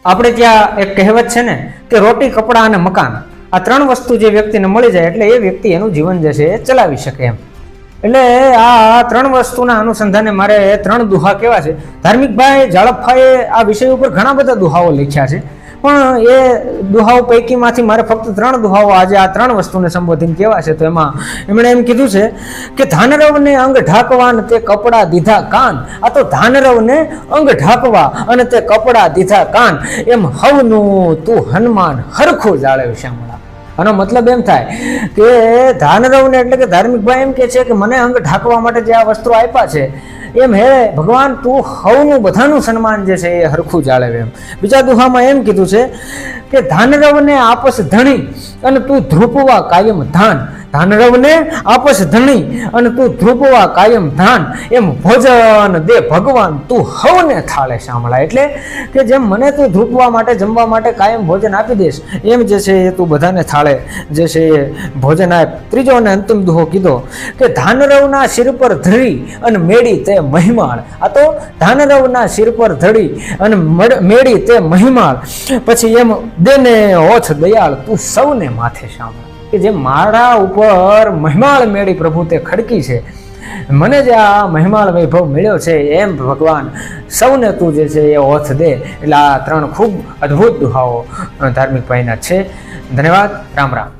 આપણે ત્યાં એક કહેવત છે ને કે રોટી, કપડાં અને મકાન, આ ત્રણ વસ્તુ જે વ્યક્તિને મળી જાય એટલે એ વ્યક્તિ એનું જીવન જે છે એ ચલાવી શકે એમ. એટલે આ ત્રણ વસ્તુના અનુસંધાને મારે ત્રણ દુહા કેવા છે. ધાર્મિકભાઈ ઝાડફાએ આ વિષય ઉપર ઘણા બધા દુહાઓ લખ્યા છે, પણ એ દુહાઓ પૈકીમાંથી મારે ફક્ત ત્રણ દુહાઓ આજે આ ત્રણ વસ્તુને સંબોધીને કહેવા છે. તો એમાં એમણે એમ કીધું છે કે ધાનરવને અંગ ઢાંકવા ને તે કપડા દીધા કાન. આ તો ધાનરવને અંગ ઢાંકવા અને તે કપડા દીધા કાન, એમ હવનું તું હનુમાન હરખું જાળવ શ્યામળા. આનો મતલબ એમ થાય કે ધાનરવને એટલે કે ધાર્મિકભાઈ એમ કે છે કે મને અંગ ઢાંકવા માટે જે આ વસ્ત્રો આપ્યા છે એમ હે ભગવાન તું હવનું બધાનું સન્માન જે છે એ હરખું જાળવે એમ. બીજા દુહામાં એમ કીધું છે કે ધાનરવને આપસ ધણી અને તું ધ્રુપવા કાયમ ધાન. ધાનરવને આપસ ધણી અને તું ધ્રુપવા કાયમ ધાન, એમ ભોજન દે ભગવાન તું હવને થાળે શામળા. એટલે કે જેમ મને તું ધ્રુપવા માટે જમવા માટે કાયમ ભોજન આપી દેશ એમ જે છે એ તું બધાને થાળે જે છે એ ભોજન આપ. ત્રીજો અને અંતિમ દુહો કીધો કે ધાનરવના શિર પર ધરી અને મેળી તે મહિમાળ. આ તો ધાનરવના શિર પર ધરી અને મેળી તે મહિમાળ, પછી એમ દેને ઓછ દયાળ તું સૌને માથે શામળા. કે જે મારા ઉપર મહિમાળ મેળી પ્રભુ તે ખડકી છે, મને જે આ મહિમાળ વૈભવ મળ્યો છે એમ ભગવાન સૌને તું જે છે એ ઓથ દે. એટલે આ ત્રણ ખૂબ અદ્ભુત દુહાઓ ધાર્મિક ભાઈના છે. ધન્યવાદ. રામ રામ.